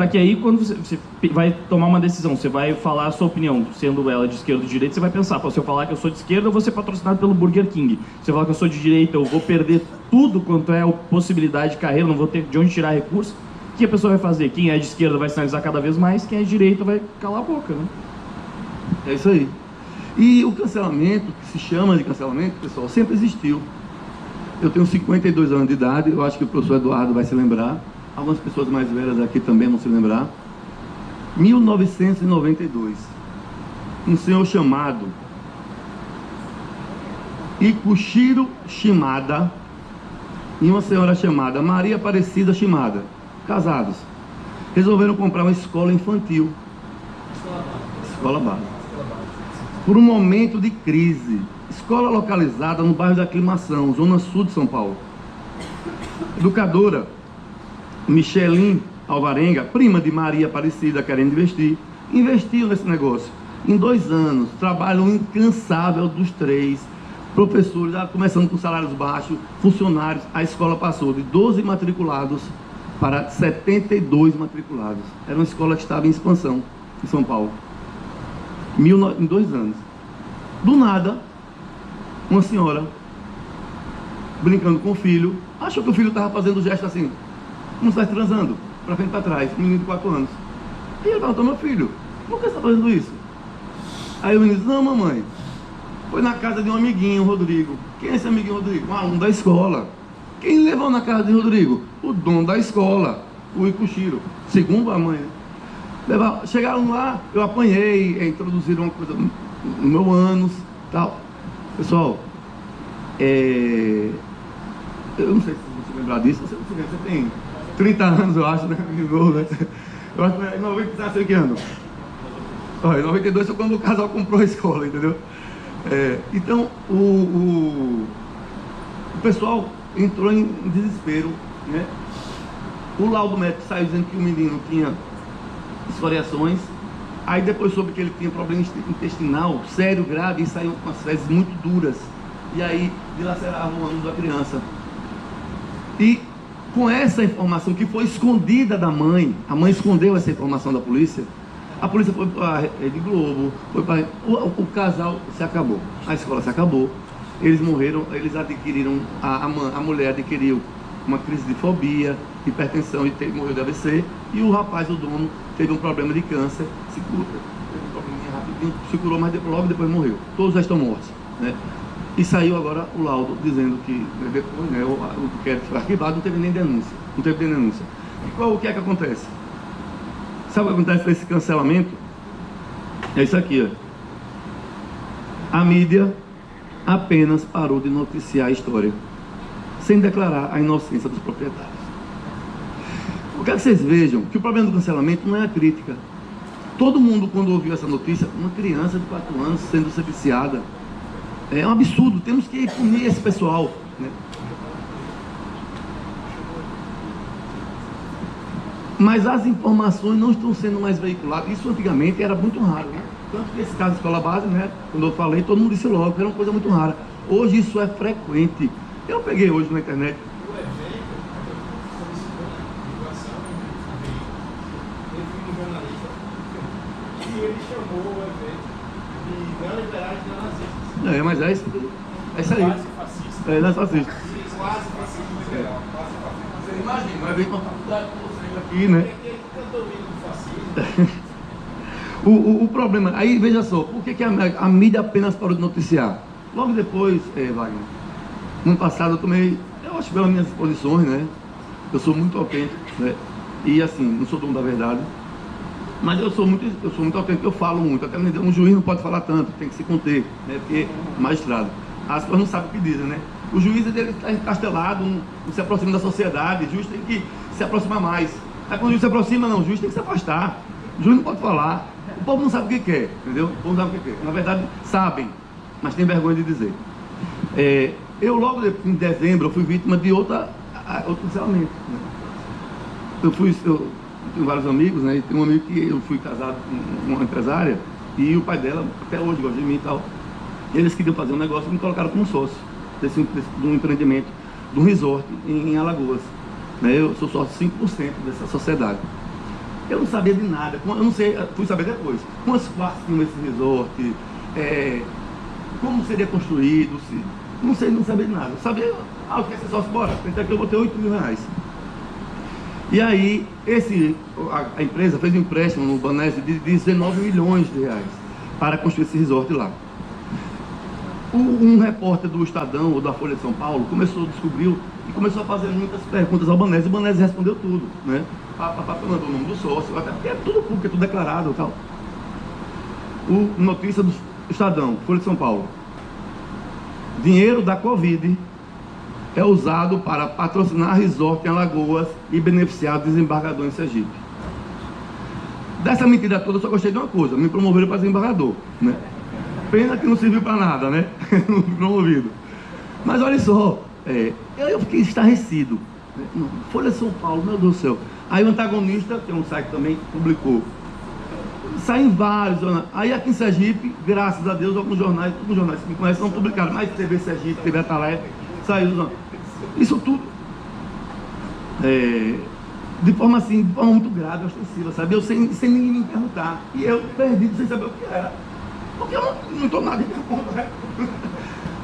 S1: para que aí, quando você vai tomar uma decisão, você vai falar a sua opinião, sendo ela de esquerda ou de direita, você vai pensar, se eu falar que eu sou de esquerda, eu vou ser patrocinado pelo Burger King. Se eu falar que eu sou de direita, eu vou perder tudo quanto é a possibilidade de carreira, não vou ter de onde tirar recurso. O que a pessoa vai fazer? Quem é de esquerda vai sinalizar cada vez mais, quem é de direita vai calar a boca, né?
S2: É isso aí. E o cancelamento, que se chama de cancelamento, pessoal, sempre existiu. Eu tenho 52 anos de idade, eu acho que o professor Eduardo vai se lembrar. Algumas pessoas mais velhas aqui também vão se lembrar. 1992, um senhor chamado Ikushiro Shimada e uma senhora chamada Maria Aparecida Shimada, casados, resolveram comprar uma escola infantil. Escola base. Por um momento de crise. Escola localizada no bairro da Aclimação, zona sul de São Paulo. Educadora Michelin Alvarenga, prima de Maria Aparecida, querendo investir, investiu nesse negócio. Em 2 anos, trabalho incansável dos 3 professores, começando com salários baixos, funcionários. A escola passou de 12 matriculados para 72 matriculados. Era uma escola que estava em expansão em São Paulo. Em 2 anos. Do nada, uma senhora, brincando com o filho, achou que o filho estava fazendo o gesto assim, como se estivesse transando, para frente e para trás, um menino de 4 anos. E ele perguntou: meu filho, por que você está fazendo isso? Aí o menino disse: não, mamãe, foi na casa de um amiguinho, Rodrigo. Quem é esse amiguinho, Rodrigo? Um aluno da escola. Quem levou na casa de Rodrigo? O dono da escola, o Ikushiro, segundo a mãe. Chegaram lá, eu apanhei, introduziram uma coisa no meu ânus, tal. Pessoal, eu não sei se você lembrar disso, você tem 30 anos, eu acho, né? Eu acho que em 90, sei que ano. Em 92 foi quando o casal comprou a escola, entendeu? Então, o pessoal entrou em desespero, né? O laudo médico saiu dizendo que o menino tinha escoriações. Aí depois soube que ele tinha problema intestinal sério, grave, e saiu com as fezes muito duras. E aí dilaceravam o ânus da criança. E com essa informação que foi escondida da mãe, a mãe escondeu essa informação da polícia. A polícia foi para a Rede Globo, o casal se acabou, a escola se acabou. Eles morreram, eles adquiriram, a mulher adquiriu uma crise de fobia, hipertensão e morreu de AVC. E o rapaz, o dono, teve um problema de câncer, teve um probleminha rapidinho, se curou, mas logo depois morreu. Todos já estão mortos, né? E saiu agora o laudo dizendo que depois, né, o inquérito foi arquivado, não teve nem denúncia. Não teve nem denúncia. E o que é que acontece? Sabe o que acontece nesse cancelamento? É isso aqui, ó. A mídia apenas parou de noticiar a história, sem declarar a inocência dos proprietários. Eu quero que vocês vejam que o problema do cancelamento não é a crítica. Todo mundo, quando ouviu essa notícia, uma criança de 4 anos sendo viciada, é um absurdo, temos que punir esse pessoal, né? Mas as informações não estão sendo mais veiculadas. Isso antigamente era muito raro, né? Tanto que esse caso de escola base, né? Quando eu falei, todo mundo disse logo que era uma coisa muito rara. Hoje isso é frequente. Eu peguei hoje na internet.
S3: O evento, um jornalista, e ele chamou o evento de neoliberais e neonazistas.
S2: Mas é isso aí.
S3: Quase fascista.
S2: Não é fascista.
S3: Quase fascismo liberal. Quase fascismo.
S2: Você imagina, vai ver uma faculdade com vocês aqui, né? O problema, aí veja só, por que a mídia apenas parou de noticiar? Logo depois, Wagner, no ano passado eu acho pelas minhas posições, né? Eu sou muito autêntico, né? E assim, não sou dono da verdade, mas eu sou muito autêntico, eu falo muito. Até um juiz não pode falar tanto, tem que se conter, né? Porque magistrado, as pessoas não sabem o que dizem, né? O juiz ele está encastelado, não se aproxima da sociedade, o juiz tem que se aproximar mais. Aí quando o juiz se aproxima, não, o juiz tem que se afastar. O juiz não pode falar. O povo não sabe o que quer, entendeu? O povo não sabe o que quer. Na verdade, sabem, mas tem vergonha de dizer. Eu logo em dezembro eu fui vítima de outro cancelamento, né? Eu tenho vários amigos, né? E tem um amigo que eu fui casado com uma empresária e o pai dela até hoje gosta de mim e tal. E eles queriam fazer um negócio e me colocaram como sócio de um empreendimento, de um resort em Alagoas, né? Eu sou sócio 5% dessa sociedade. Eu não sabia de nada, eu não sei, fui saber depois. Quantos quartos tinham esse resort, como seria construído, não sei, não sabia de nada. Eu sabia, eu quero ser sócio, bora, então aqui eu vou ter R$8.000. E aí, a empresa fez um empréstimo no Banese de 19 milhões de reais para construir esse resort lá. Um repórter do Estadão ou da Folha de São Paulo descobriu e começou a fazer muitas perguntas ao Banese, e o Banese respondeu tudo, né? Mandou o nome do sócio, até porque é tudo público, é tudo declarado e tal. Notícia do Estadão, Folha de São Paulo. Dinheiro da Covid é usado para patrocinar resort em Alagoas e beneficiar desembargador em Sergipe. Dessa mentira toda eu só gostei de uma coisa, me promoveram para desembargador, né? Pena que não serviu para nada, né? Não fui promovido. Mas olha só, eu fiquei estarrecido. Folha de São Paulo, meu Deus do céu. Aí o Antagonista, que é um site também, publicou. Saem vários jornais. Aí aqui em Sergipe, graças a Deus, alguns jornais que me conhecem não publicaram. Mas TV Sergipe, TV Atalaia, saiu. Isso tudo de forma assim, de forma muito grave, ostensiva, sabe? Eu sem ninguém me perguntar. E eu perdido sem saber o que era. Porque eu não estou nada em minha conta, né?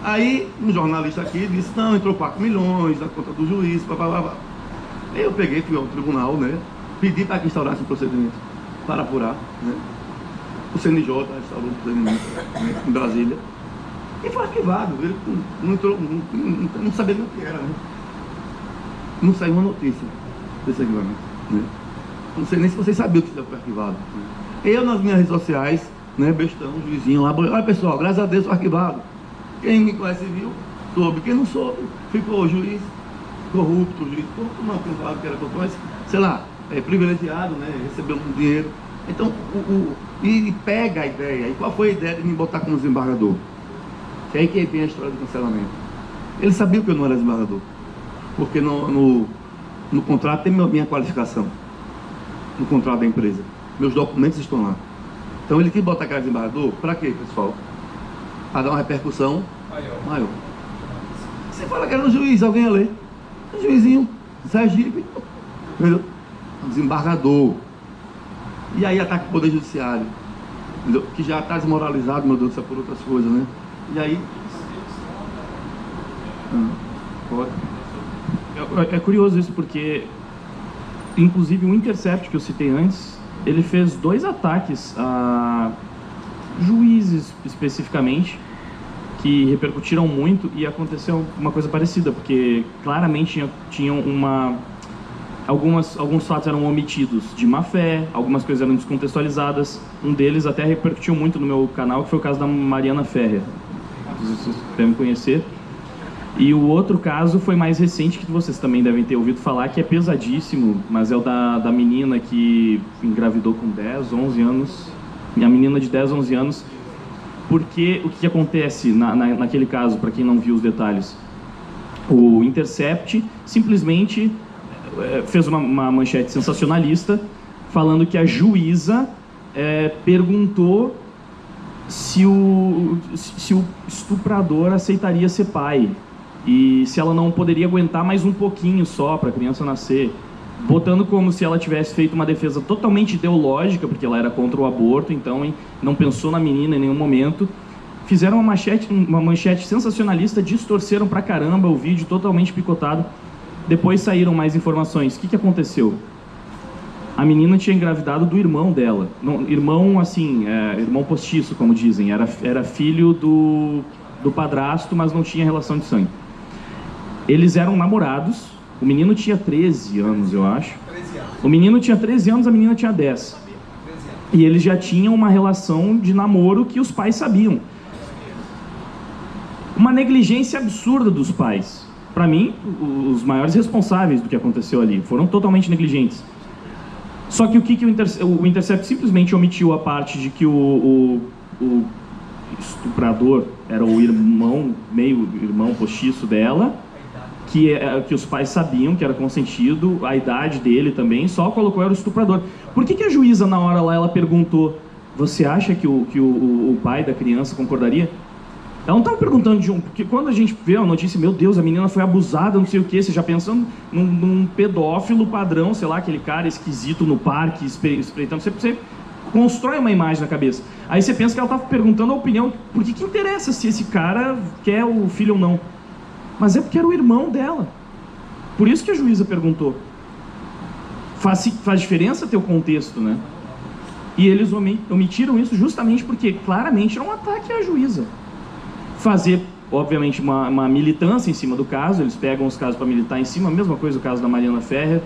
S2: Aí um jornalista aqui disse, não, entrou 4 milhões na conta do juiz, blá. Eu peguei, fui ao tribunal, né? Pedi para que instaurasse um procedimento para apurar, né? O CNJ instaurou um procedimento, né, em Brasília. E foi arquivado. Ele não entrou, não sabia nem o que era, né? Não saiu uma notícia desse arquivamento, né? Não sei nem se vocês sabiam que isso foi arquivado, né? Eu nas minhas redes sociais, né, bestão, juizinho lá, olha pessoal, graças a Deus foi arquivado. Quem me conhece viu, soube. Quem não soube, ficou juiz corrupto, não, quem falava que era corrupto, mas, sei lá, privilegiado, né, recebeu um dinheiro. Então, e pega a ideia. E qual foi a ideia de me botar como desembargador? Que aí que vem a história do cancelamento. Ele sabia que eu não era desembargador, porque no contrato tem minha qualificação, no contrato da empresa. Meus documentos estão lá. Então ele quis botar cara de desembargador, para quê, pessoal? Para dar uma repercussão maior. Você fala que era um juiz, alguém ia ler. Um juizinho, Sergipe, entendeu? Um desembargador. E aí ataca o Poder Judiciário, entendeu? Que já está desmoralizado, meu Deus do céu, por outras coisas, né? E aí...
S1: Pode. É curioso isso, porque inclusive o Intercept que eu citei antes, ele fez 2 ataques a juízes especificamente, que repercutiram muito, e aconteceu uma coisa parecida, porque claramente tinham alguns fatos eram omitidos de má fé, algumas coisas eram descontextualizadas. Um deles até repercutiu muito no meu canal, que foi o caso da Mariana Ferrer, vocês devem conhecer. E o outro caso foi mais recente, que vocês também devem ter ouvido falar, que é pesadíssimo, mas é o da menina que engravidou com 10, 11 anos, a menina de 10, 11 anos, porque o que acontece naquele caso, para quem não viu os detalhes? O Intercept simplesmente fez uma manchete sensacionalista, falando que a juíza perguntou se o estuprador aceitaria ser pai, e se ela não poderia aguentar mais um pouquinho só para a criança nascer, botando como se ela tivesse feito uma defesa totalmente ideológica, porque ela era contra o aborto, então não pensou na menina em nenhum momento. Fizeram uma manchete sensacionalista, distorceram pra caramba o vídeo, totalmente picotado. Depois saíram mais informações. O que aconteceu? A menina tinha engravidado do irmão dela. Irmão, assim, irmão postiço, como dizem. Era filho do padrasto, mas não tinha relação de sangue. Eles eram namorados. O menino tinha 13 anos, eu acho. 13 anos. O menino tinha 13 anos, a menina tinha 10. E eles já tinham uma relação de namoro que os pais sabiam. Uma negligência absurda dos pais. Para mim, os maiores responsáveis do que aconteceu ali foram totalmente negligentes. Só que o Intercept simplesmente omitiu a parte de que o estuprador era o irmão, meio irmão postiço dela, que os pais sabiam que era consentido, a idade dele também, só colocou era o estuprador. Por que a juíza na hora lá ela perguntou: você acha que o pai da criança concordaria? Ela não estava perguntando de um... Porque quando a gente vê a notícia, meu Deus, a menina foi abusada, não sei o quê, você já pensando num pedófilo padrão, sei lá, aquele cara esquisito no parque, espreitando, você constrói uma imagem na cabeça. Aí você pensa que ela estava perguntando a opinião, por que interessa se esse cara quer o filho ou não? Mas é porque era o irmão dela. Por isso que a juíza perguntou. Faz diferença ter o contexto, né? E eles omitiram isso justamente porque claramente era um ataque à juíza. Fazer, obviamente, uma militância em cima do caso, eles pegam os casos para militar em cima, a mesma coisa o caso da Mariana Ferrer,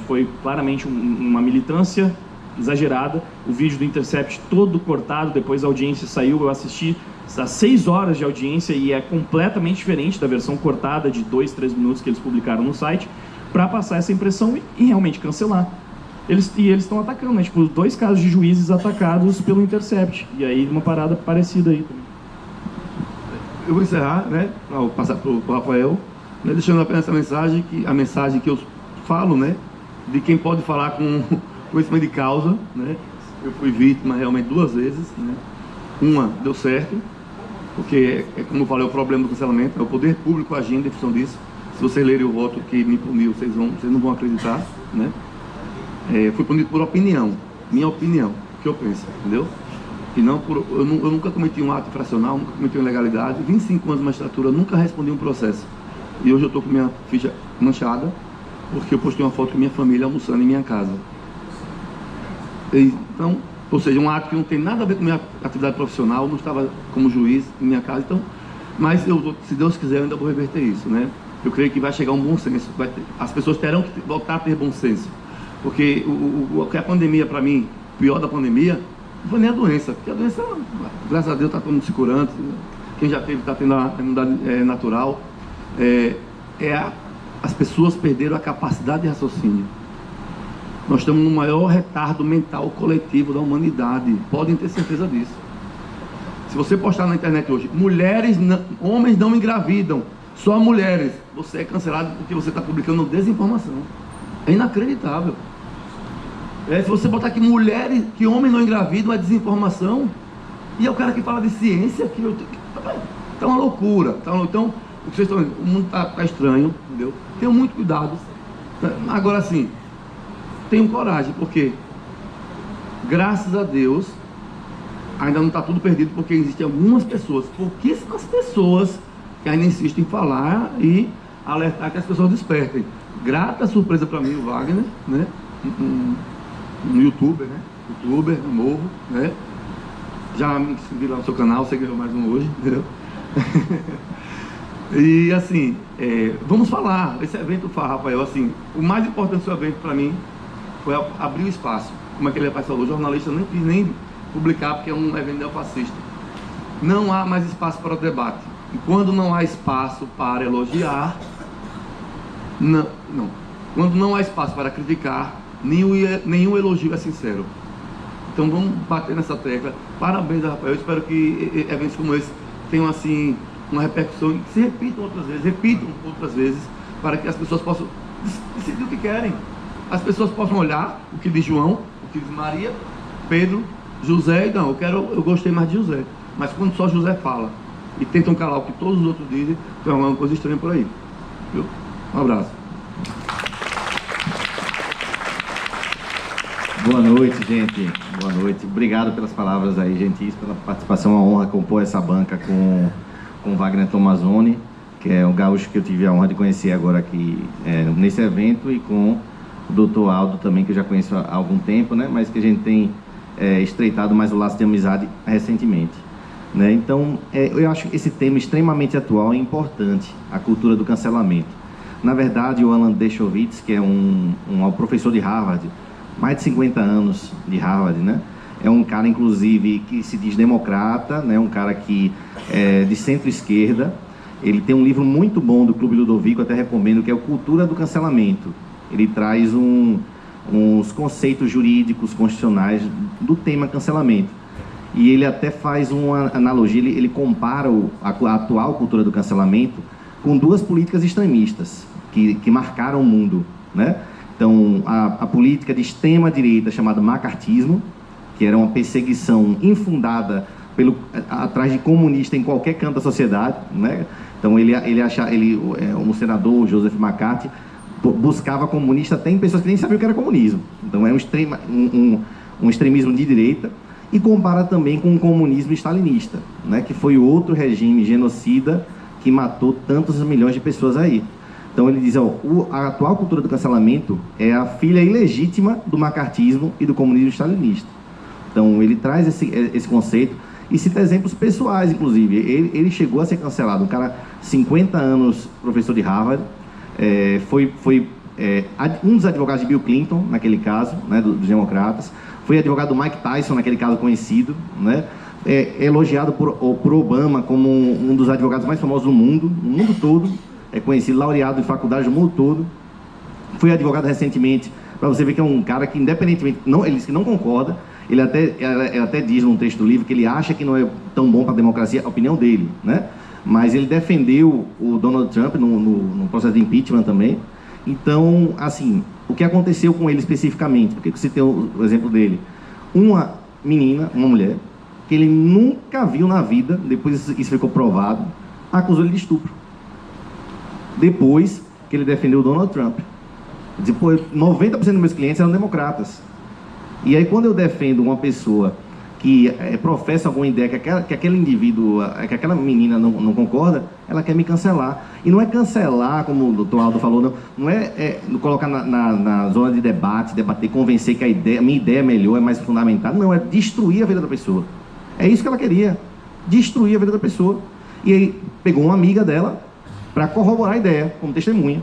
S1: foi claramente uma militância exagerada, o vídeo do Intercept todo cortado, depois a audiência saiu, eu assisti às 6 horas de audiência e é completamente diferente da versão cortada de 2, 3 minutos que eles publicaram no site, para passar essa impressão e realmente cancelar. Eles estão atacando, né? Tipo, 2 casos de juízes atacados pelo Intercept, e aí uma parada parecida aí também.
S2: Eu vou encerrar, né, para passar para o Rafael, né, deixando apenas a mensagem que eu falo, né, de quem pode falar com conhecimento de causa, né. Eu fui vítima realmente 2 vezes, né. Uma deu certo, porque como eu falei, o problema do cancelamento é o poder público agindo em função disso. Se vocês lerem o voto que me puniu, vocês não vão acreditar, né. Fui punido por opinião, minha opinião, o que eu penso, entendeu? E não eu nunca cometi um ato infracional, nunca cometi uma ilegalidade, 25 anos de magistratura, nunca respondi um processo. E hoje eu estou com minha ficha manchada, porque eu postei uma foto com minha família almoçando em minha casa. Então, ou seja, um ato que não tem nada a ver com minha atividade profissional, não estava como juiz em minha casa, então, mas se Deus quiser, eu ainda vou reverter isso, né? Eu creio que vai chegar um bom senso, as pessoas terão que voltar a ter bom senso, porque a pandemia, para mim, o pior da pandemia, não foi nem a doença, porque a doença, graças a Deus, está todo mundo se curando, quem já teve, está tendo a imunidade natural. As pessoas perderam a capacidade de raciocínio. Nós estamos no maior retardo mental coletivo da humanidade, podem ter certeza disso. Se você postar na internet hoje, homens não engravidam, só mulheres, você é cancelado porque você está publicando desinformação. É inacreditável. Se você botar aqui que homens não engravidam, é desinformação. E é o cara que fala de ciência, tá uma loucura. Então, o que vocês estão vendo, o mundo tá estranho, entendeu? Tenham muito cuidado. Agora sim, tenham coragem, porque graças a Deus ainda não está tudo perdido, porque existem algumas pessoas, pouquíssimas pessoas, que ainda insistem em falar e alertar que as pessoas despertem. Grata surpresa para mim, o Wagner, né? Um youtuber, né? Youtuber, novo, né? Já me inscrevi lá no seu canal, você ganhou mais um hoje, entendeu? E assim, vamos falar, esse evento, Rafael, assim, o mais importante do seu evento para mim foi abrir o espaço. Como aquele rapaz falou, o jornalista não quis nem publicar porque é um evento neofascista. Não há mais espaço para o debate. E quando não há espaço para elogiar, quando não há espaço para criticar, nenhum elogio é sincero. Então vamos bater nessa tecla. Parabéns, Rafael. Eu espero que eventos como esse tenham assim uma repercussão e se repitam outras vezes, para que as pessoas possam decidir o que querem. As pessoas possam olhar o que diz João, o que diz Maria, Pedro, José, não, eu gostei mais de José. Mas quando só José fala e tentam calar o que todos os outros dizem, então é uma coisa estranha por aí. Viu? Um abraço.
S4: Boa noite, gente. Boa noite. Obrigado pelas palavras aí, gentis, pela participação. É uma honra compor essa banca com o Wagner Tomazoni, que é um gaúcho que eu tive a honra de conhecer agora aqui nesse evento, e com o Dr. Aldo também, que eu já conheço há algum tempo, né? Mas que a gente tem estreitado mais o laço de amizade recentemente, né? Então, eu acho esse tema extremamente atual e importante, a cultura do cancelamento. Na verdade, o Alan Dershowitz, que é um professor de Harvard, mais de 50 anos de Harvard, né? É um cara, inclusive, que se diz democrata, né? Um cara que é de centro-esquerda. Ele tem um livro muito bom do Clube Ludovico, até recomendo, que é o Cultura do Cancelamento. Ele traz uns conceitos jurídicos, constitucionais do tema cancelamento. E ele até faz uma analogia, ele compara a atual cultura do cancelamento com 2 políticas extremistas que marcaram o mundo, né? Então, a política de extrema-direita chamada macartismo, que era uma perseguição infundada atrás de comunista em qualquer canto da sociedade, né? Então o senador Joseph McCarthy buscava comunista até em pessoas que nem sabiam o que era comunismo. Então é um extremismo de direita, e compara também com o comunismo stalinista, né? Que foi outro regime genocida que matou tantos milhões de pessoas aí. Então ele diz, a atual cultura do cancelamento é a filha ilegítima do macartismo e do comunismo stalinista. Então ele traz esse conceito e cita exemplos pessoais, inclusive. Ele chegou a ser cancelado, um cara 50 anos, professor de Harvard, foi um dos advogados de Bill Clinton, naquele caso, né, dos democratas, foi advogado do Mike Tyson, naquele caso conhecido, né, elogiado por Obama como um dos advogados mais famosos do mundo, no mundo todo, conhecido, laureado em faculdades do mundo todo. Foi advogado recentemente, para você ver que é um cara que, independentemente, ele diz que não concorda, ele até diz num texto do livro que ele acha que não é tão bom para a democracia, a opinião dele, né? Mas ele defendeu o Donald Trump no processo de impeachment também. Então, assim, o que aconteceu com ele especificamente? Porque você tem o exemplo dele. Uma menina, uma mulher, que ele nunca viu na vida, depois isso ficou provado, acusou ele de estupro. Depois que ele defendeu o Donald Trump. Depois, 90% dos meus clientes eram democratas. E aí, quando eu defendo uma pessoa que professa alguma ideia que aquele indivíduo, que aquela menina não concorda, ela quer me cancelar. E não é cancelar, como o doutor Aldo falou, não é colocar na zona de debate, debater, convencer que a minha ideia é melhor, é mais fundamental. Não, é destruir a vida da pessoa. É isso que ela queria, destruir a vida da pessoa. E aí, pegou uma amiga dela para corroborar a ideia, como testemunha.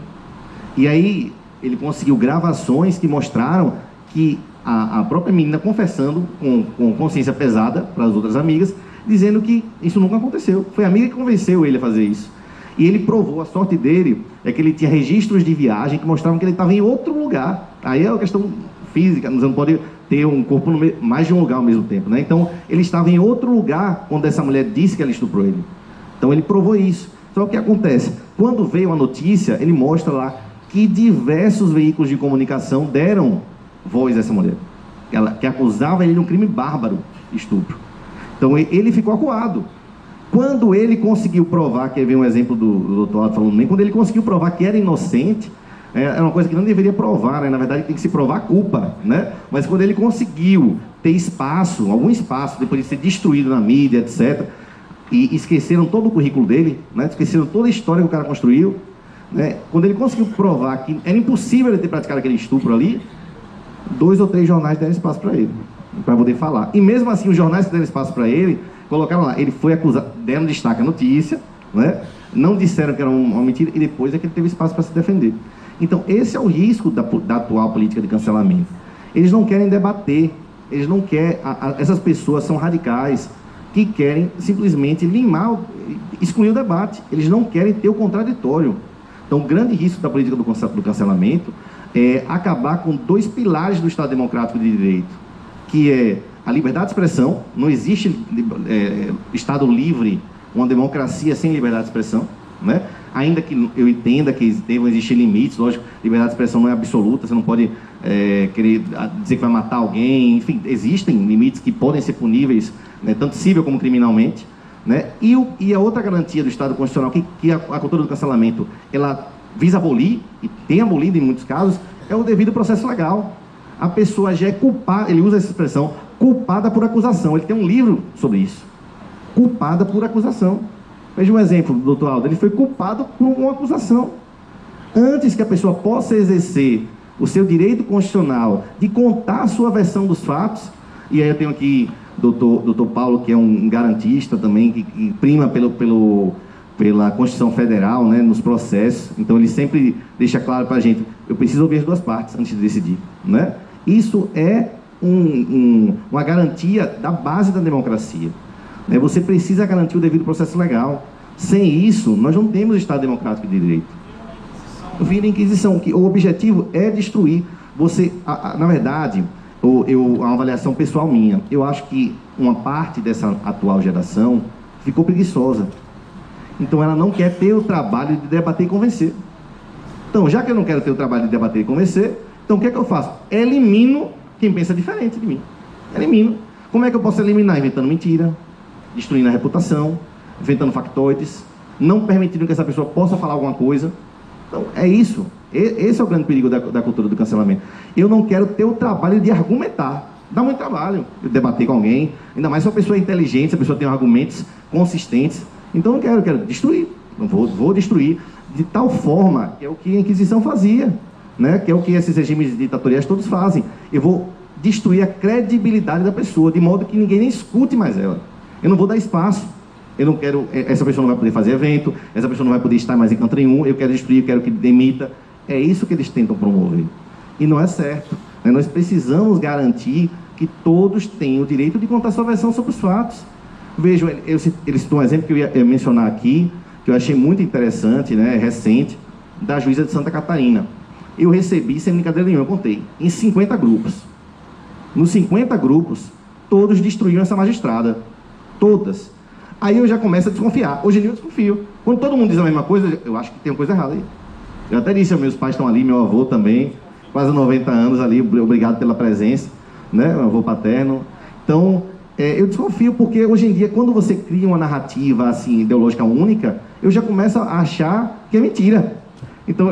S4: E aí, ele conseguiu gravações que mostraram que a própria menina confessando com consciência pesada para as outras amigas, dizendo que isso nunca aconteceu. Foi a amiga que convenceu ele a fazer isso. E ele provou, a sorte dele é que ele tinha registros de viagem que mostravam que ele estava em outro lugar. Aí é uma questão física, você não pode ter um corpo mais de um lugar ao mesmo tempo, né? Então, ele estava em outro lugar quando essa mulher disse que ela estuprou ele. Então, ele provou isso. Só que o que acontece? Quando veio a notícia, ele mostra lá que diversos veículos de comunicação deram voz a essa mulher, que acusava ele de um crime bárbaro, estupro. Então ele ficou acuado. Quando ele conseguiu provar, que veio um exemplo do doutor Aldo falando, quando ele conseguiu provar que era inocente, era uma coisa que não deveria provar, né? Na verdade tem que se provar a culpa, né? Mas quando ele conseguiu ter espaço, algum espaço, depois de ser destruído na mídia, etc., e esqueceram todo o currículo dele, né? Esqueceram toda a história que o cara construiu, né? Quando ele conseguiu provar que era impossível ele ter praticado aquele estupro ali, 2 ou 3 jornais deram espaço para ele, para poder falar. E mesmo assim, os jornais que deram espaço para ele, colocaram lá, ele foi acusado, deram destaque à notícia, né? Não disseram que era uma mentira, e depois é que ele teve espaço para se defender. Então, esse é o risco da atual política de cancelamento. Eles não querem debater, eles não querem, essas pessoas são radicais, que querem simplesmente limar, excluir o debate. Eles não querem ter o contraditório. Então, o grande risco da política do cancelamento é acabar com 2 pilares do Estado Democrático de Direito, que é a liberdade de expressão. Não existe Estado livre, uma democracia sem liberdade de expressão, né? Ainda que eu entenda que devam existir limites, lógico, liberdade de expressão não é absoluta, você não pode querer dizer que vai matar alguém, enfim, existem limites que podem ser puníveis, né, tanto civil como criminalmente, né? E a outra garantia do Estado Constitucional, que a cultura do cancelamento, ela visa abolir, e tem abolido em muitos casos, é o devido processo legal. A pessoa já é culpada, ele usa essa expressão, culpada por acusação. Ele tem um livro sobre isso. Culpada por acusação. Veja um exemplo do doutor Aldo, ele foi culpado por uma acusação. Antes que a pessoa possa exercer o seu direito constitucional de contar a sua versão dos fatos, e aí eu tenho aqui o doutor Paulo, que é um garantista também, que prima pela Constituição Federal, né, nos processos. Então ele sempre deixa claro para a gente, eu preciso ouvir as 2 partes antes de decidir, né? Isso é uma garantia da base da democracia, né? Você precisa garantir o devido processo legal. Sem isso, nós não temos Estado Democrático de Direito. Vira Inquisição, que o objetivo é destruir. Na verdade, uma avaliação pessoal minha, eu acho que uma parte dessa atual geração ficou preguiçosa. Então ela não quer ter o trabalho de debater e convencer. Então, já que eu não quero ter o trabalho de debater e convencer, então o que é que eu faço? Elimino quem pensa diferente de mim. Elimino. Como é que eu posso eliminar? Inventando mentira, destruindo a reputação, inventando factoides, não permitindo que essa pessoa possa falar alguma coisa. Então, é isso. Esse é o grande perigo da cultura do cancelamento. Eu não quero ter o trabalho de argumentar. Dá muito trabalho eu debater com alguém, ainda mais se a pessoa é inteligente, se a pessoa tem argumentos consistentes. Então, eu quero destruir. Não vou destruir de tal forma, que é o que a Inquisição fazia, né? Que é o que esses regimes ditatoriais todos fazem. Eu vou destruir a credibilidade da pessoa, de modo que ninguém nem escute mais ela. Eu não vou dar espaço. Eu não quero, essa pessoa não vai poder fazer evento, essa pessoa não vai poder estar mais em canto nenhum, eu quero destruir, eu quero que demita. É isso que eles tentam promover. E não é certo. Né? Nós precisamos garantir que todos tenham o direito de contar sua versão sobre os fatos. Vejam, eles citam um exemplo que eu ia mencionar aqui, que eu achei muito interessante, né, recente, da juíza de Santa Catarina. Eu recebi, sem brincadeira nenhuma, eu contei, em 50 grupos. Nos 50 grupos, todos destruíram essa magistrada. Todas. Aí eu já começo a desconfiar. Hoje em dia eu desconfio. Quando todo mundo diz a mesma coisa, eu acho que tem uma coisa errada aí. Eu até disse, meus pais estão ali, meu avô também, quase 90 anos ali, obrigado pela presença, né, meu avô paterno. Então, eu desconfio porque hoje em dia, quando você cria uma narrativa assim, ideológica única, eu já começo a achar que é mentira. Então,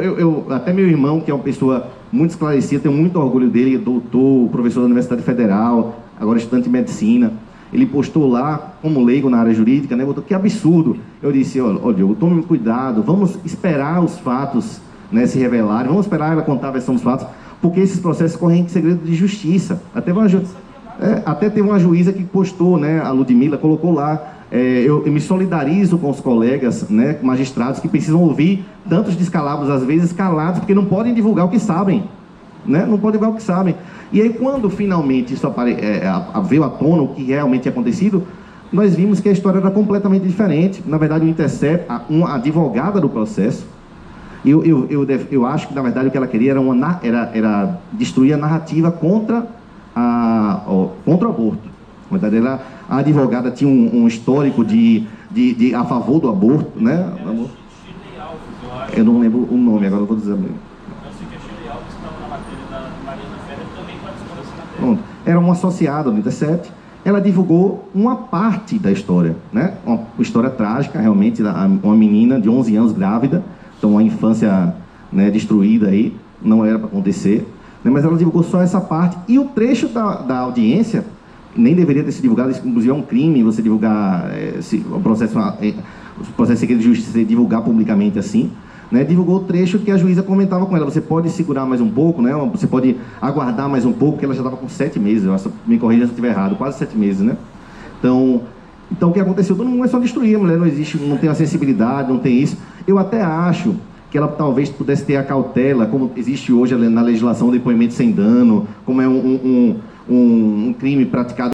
S4: até meu irmão, que é uma pessoa muito esclarecida, tenho muito orgulho dele, doutor, professor da Universidade Federal, agora estudante de medicina, ele postou lá, como leigo na área jurídica, né, botou, que absurdo. Eu disse, olha, tome cuidado, vamos esperar os fatos, né, se revelarem, vamos esperar ela contar a versão dos fatos, porque esses processos correm em segredo de justiça. Até teve uma juíza que postou, né, a Ludmila colocou lá, eu me solidarizo com os colegas, né, magistrados que precisam ouvir tantos descalabros, às vezes calados, porque não podem divulgar o que sabem, né, não podem divulgar o que sabem. E aí, quando finalmente isso veio à tona, o que realmente tinha acontecido, nós vimos que a história era completamente diferente. Na verdade, o Intercept, uma advogada do processo, eu acho que, na verdade, o que ela queria era destruir a narrativa contra o aborto. Na verdade, a advogada tinha um histórico a favor do aborto, né? Eu não lembro o nome, agora eu vou dizer mesmo. Pronto. Era uma associada do Intercept. Ela divulgou uma parte da história, né? Uma história trágica, realmente, uma menina de 11 anos grávida, então uma infância, né, destruída aí, não era para acontecer, né? Mas ela divulgou só essa parte, e o trecho da audiência nem deveria ter sido divulgado, isso, inclusive é um crime você divulgar, o processo secreto de justiça, você divulgar publicamente assim, né? Divulgou o trecho que a juíza comentava com ela, você pode segurar mais um pouco, né? Você pode aguardar mais um pouco, porque ela já estava com 7 meses, eu acho, me corrija se eu estiver errado, quase 7 meses, né? Então o que aconteceu? Todo mundo é só destruir, a mulher não existe, não tem a sensibilidade, não tem isso. Eu até acho que ela talvez pudesse ter a cautela, como existe hoje na legislação, o depoimento sem dano, como é um crime praticado